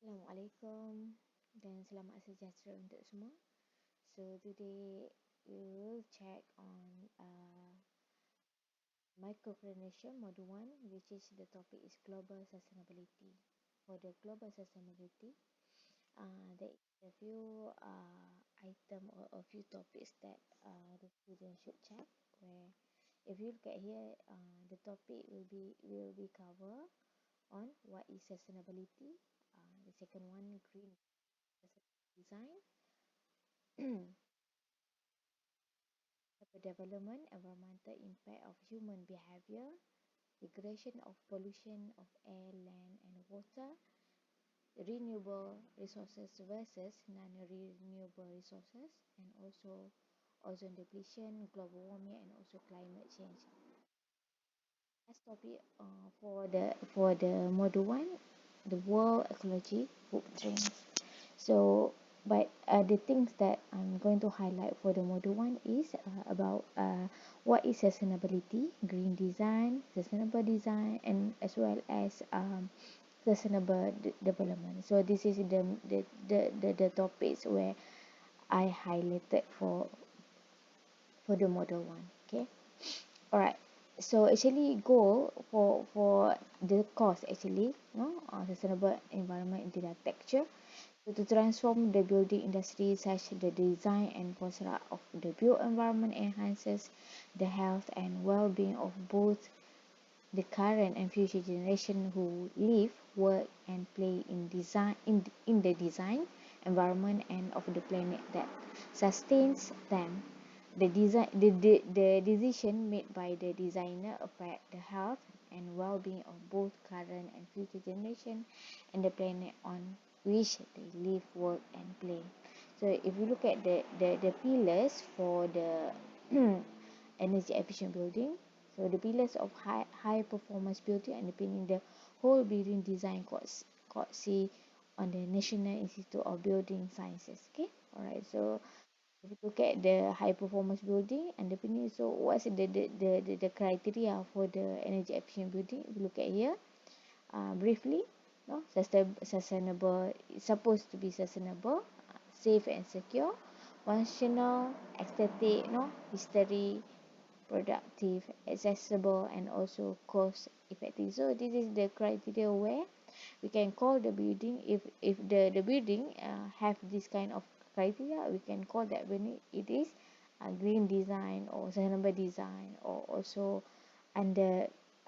Assalamualaikum dan selamat sejahtera untuk semua. So today we will check on micro credential module 1, which is the topic is global sustainability. For the global sustainability, there is a few item or a few topics that the student should check. Where if you look at here, the topic will be cover on what is sustainability. The second one, green design. The development, environmental impact of human behavior, degradation of pollution of air, land, and water, renewable resources versus non-renewable resources, and also ozone depletion, global warming, and also climate change. Last topic for the module one, the world ecology footprint. So, but the things that I'm going to highlight for the module one is about what is sustainability, green design, sustainable design, and as well as sustainable development. So this is the topics where I highlighted for the module one. Okay, all right. So actually, goal for the course actually, no, sustainable environment into architecture. So to transform the building industry such the design and construct of the built environment enhances the health and well-being of both the current and future generation who live, work and play in the design environment and of the planet that sustains them. The decision made by the designer affect the health and well-being of both current and future generation and the planet on which they live, work and play. So if you look at the pillars for the energy efficient building, so the pillars of high performance building underpinning the whole building design court see on the National Institute of Building Sciences. Okay, all right. So if you look at the high performance building underpinning, so what's the criteria for the energy efficient building? If you look at here, briefly, no, sustainable. It's supposed to be sustainable, safe and secure, functional, aesthetic, no, history, productive, accessible, and also cost effective. So this is the criteria where we can call the building, if the building have this kind of criteria, we can call that building it is a green design or sustainable design or also under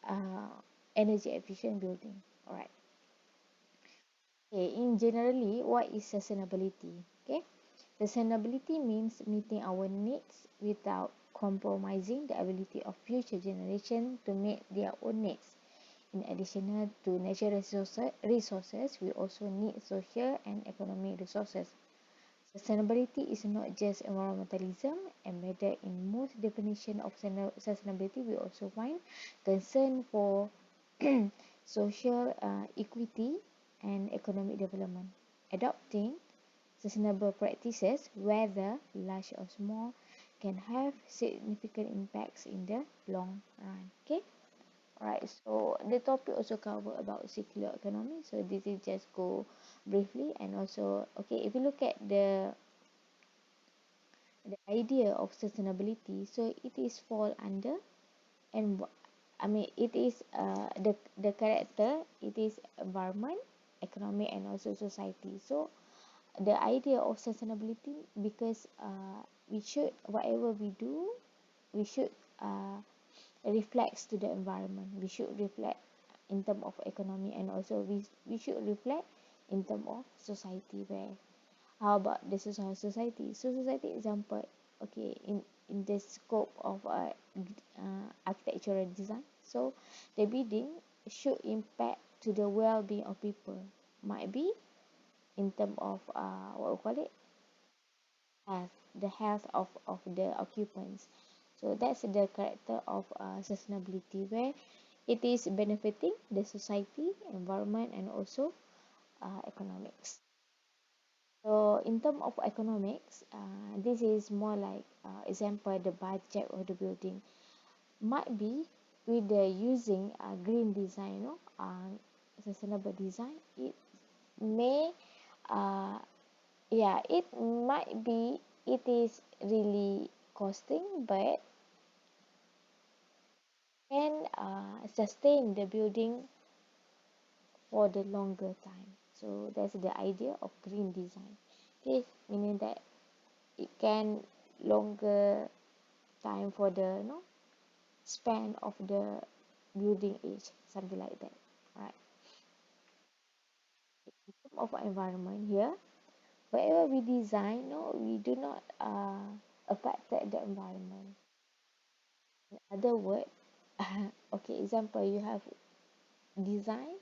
uh, energy efficient building. All right. Okay, in generally, what is sustainability? Okay, sustainability means meeting our needs without compromising the ability of future generation to meet their own needs. In addition to natural resources, we also need social and economic resources. Sustainability is not just environmentalism, embedded in most definition of sustainability. We also find concern for social equity and economic development. Adopting sustainable practices, whether large or small, can have significant impacts in the long run. Okay, alright. So the topic also cover about circular economy. So this is just go briefly and also okay. If you look at the idea of sustainability, so it is fall under and I mean it is the character. It is environment, economy, and also society. So the idea of sustainability because we should whatever we do we should reflects to the environment, we should reflect in term of economy, and also we should reflect in term of society. Where how about the society, so society example, okay, in the scope of architectural design, so the building should impact to the well-being of people, might be in term of what we call it, health, the health of the occupants. So that's the character of sustainability, where it is benefiting the society, environment, and also economics. So in terms of economics, this is more like example the budget of the building might be with the using green design, sustainable design. may uh, yeah, it might be, it is really costing, but can sustain the building for the longer time. So that's the idea of green design. Okay, meaning that it can longer time for the span of the building age, something like that. Right. Of environment here, wherever we design, no, we do not affect the environment. In other words, okay, example, you have design,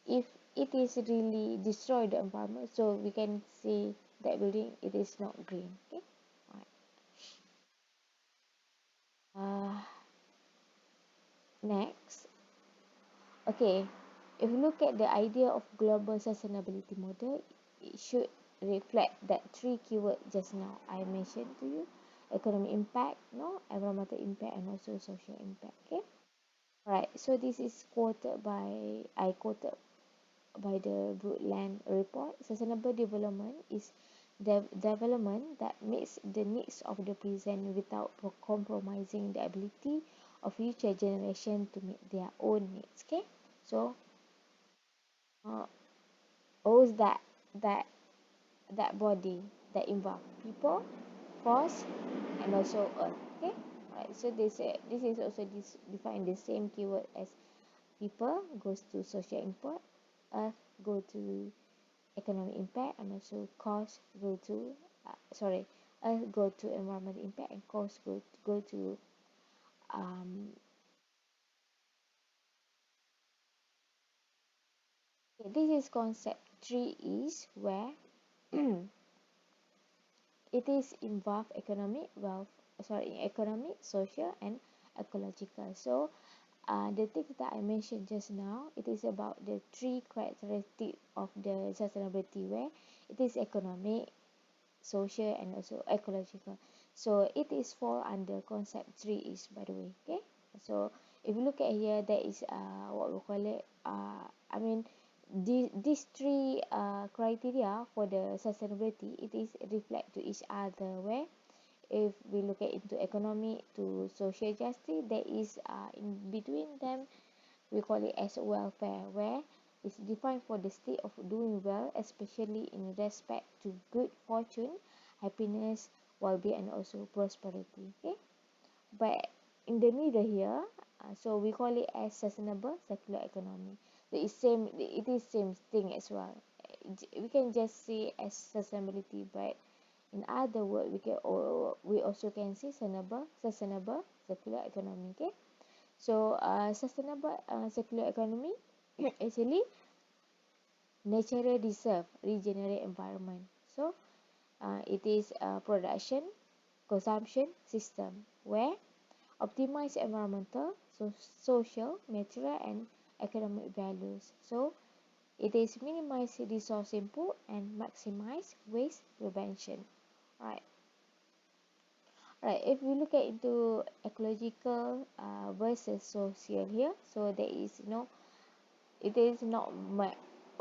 if it is really destroy the environment, so we can say that building it is not green. Okay, right. uh, Next, okay, if you look at the idea of global sustainability model, it should reflect that three keywords just now I mentioned to you: economic impact, no, environmental impact, and also social impact. Okay, right. So this is quoted by, I quoted by the Brundtland report. Sustainable development is the development that meets the needs of the present without compromising the ability of future generation to meet their own needs. Okay, so uh, who's that that body that involve people, force, and also earth. Okay, right. So they say this is also defined the same keyword as people goes to social impact, earth go to economic impact, and also cost go to sorry, earth go to environmental impact, and cost go to um okay, this is concept 3 is where it is involve economic wealth, sorry, economic, social, and ecological. So the things that I mentioned just now, it is about the three characteristics of the sustainability, where it is economic, social, and also ecological. So it is fall under concept 3 is, by the way. Okay, so if you look at here, there is what we call it, I mean, these three criteria for the sustainability, it is reflect to each other, where if we look at into economic to social justice, there is in between them, we call it as welfare, where it's defined for the state of doing well, especially in respect to good fortune, happiness, well-being, and also prosperity. Okay, but in the middle here, so we call it as sustainable circular economy. So it's same, it is same thing as well. We can just say as sustainability, but in other words, we also can say sustainable circular economy. Okay, so sustainable circular economy actually natural reserve regenerate environment. So it is a production consumption system where optimize environmental, social, material, and economic values. So it is minimize resource input and maximize waste prevention. Right. Right. If we look at into ecological versus social here, so there is it is not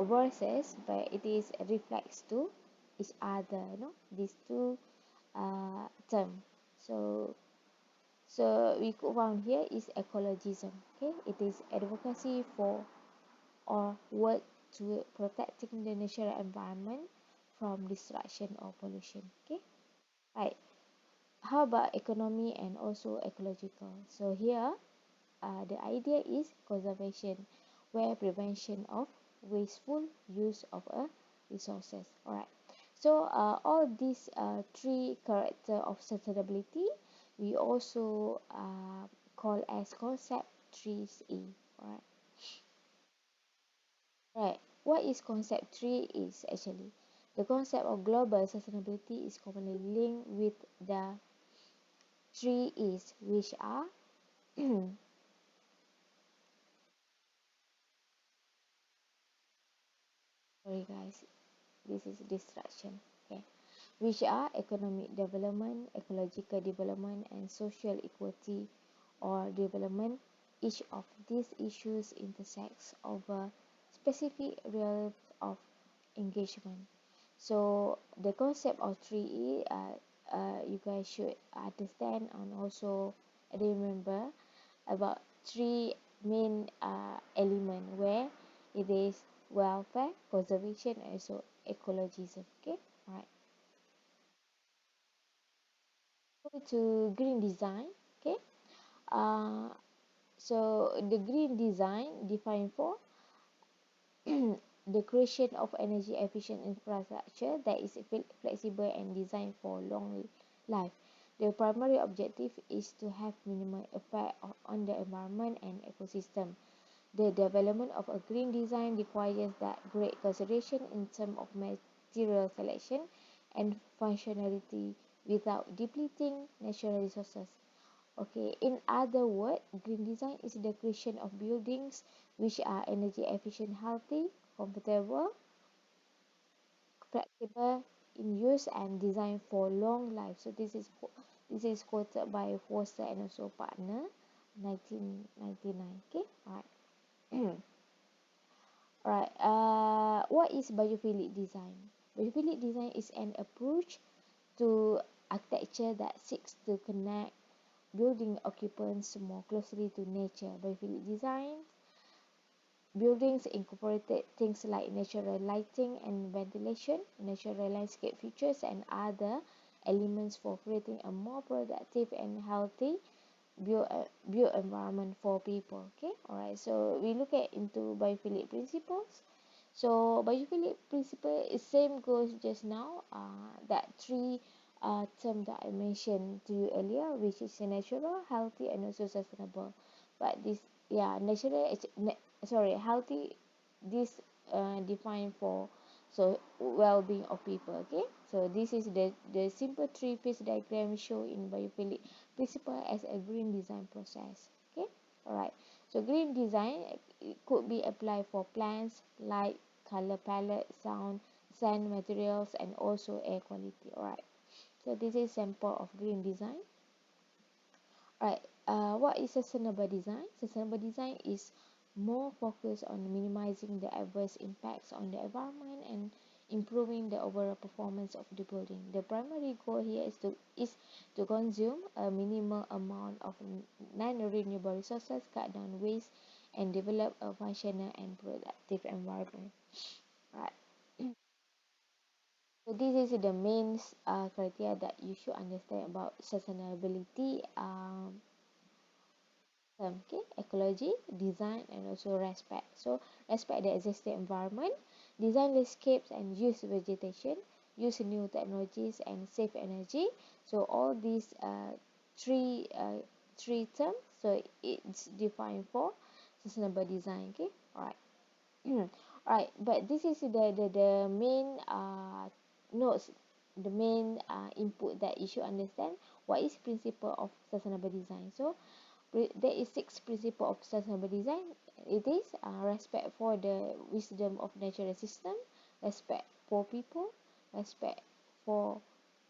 versus, but it is reflects to each other. These two term. So we could found here is ecologism. Okay, it is advocacy for or work to protecting the natural environment from destruction or pollution. Okay, right. How about economy and also ecological? So here, the idea is conservation, where prevention of wasteful use of a resources. Alright. So all these three character of sustainability, we also call as concept 3E. Alright. Right. What is concept 3 is actually the concept of global sustainability is commonly linked with the 3 E's, which are sorry guys, this is distraction. Okay, which are economic development, ecological development, and social equity or development. Each of these issues intersects over specific realm of engagement. So the concept of 3E, you guys should understand and also remember about three main element where it is welfare, conservation, and also ecologism. Okay, all right. Go to green design. Okay, uh, so the green design defined for the creation of energy efficient infrastructure that is flexible and designed for long life. The primary objective is to have minimal effect on the environment and ecosystem. The development of a green design requires that great consideration in terms of material selection and functionality without depleting natural resources. Okay, in other words, green design is the creation of buildings which are energy efficient, healthy, comfortable, flexible in use and designed for long life. So this is quoted by Foster and also partner 1999. Okay, all right. Alright, what is biophilic design? Biophilic design is an approach to architecture that seeks to connect building occupants more closely to nature. Biophilic design buildings incorporated things like natural lighting and ventilation, natural landscape features, and other elements for creating a more productive and healthy build environment for people. Okay, all right, so we look at into biophilic principles. So biophilic principle is same goes just now, that three term that I mentioned to you earlier, which is natural, healthy, and also sustainable. But this, yeah, natural, sorry, healthy, this defined for so well-being of people. Okay, so this is the simple three-phase diagram show in biophilic principle as a green design process. Okay, all right. So green design, it could be applied for plants, light, color palette, sound, sand materials, and also air quality. All right. So this is sample of green design. Right. What is sustainable design? Sustainable design is more focused on minimizing the adverse impacts on the environment and improving the overall performance of the building. The primary goal here is to consume a minimal amount of non-renewable resources, cut down waste, and develop a functional and productive environment. Right. So this is the main criteria that you should understand about sustainability. Okay, ecology, design, and also respect. So respect the existing environment, design landscapes and use vegetation, use new technologies and save energy. So all these three terms, so it's defined for sustainable design. Okay, all right. Alright, but this is the main notes, the main input that you should understand. What is principle of sustainable design? So there is six principle of sustainable design. It is respect for the wisdom of natural system, respect for people, respect for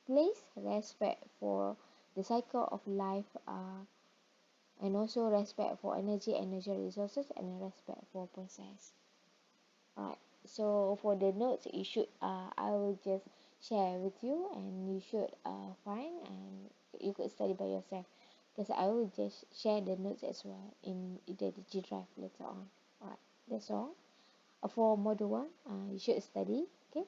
place, respect for the cycle of life, and also respect for energy and natural resources, and respect for process. Alright, so for the notes, you should I will just share with you, and you should find and you could study by yourself, because I will just share the notes as well in the G drive later on. Alright, that's all. For module one, you should study. Okay.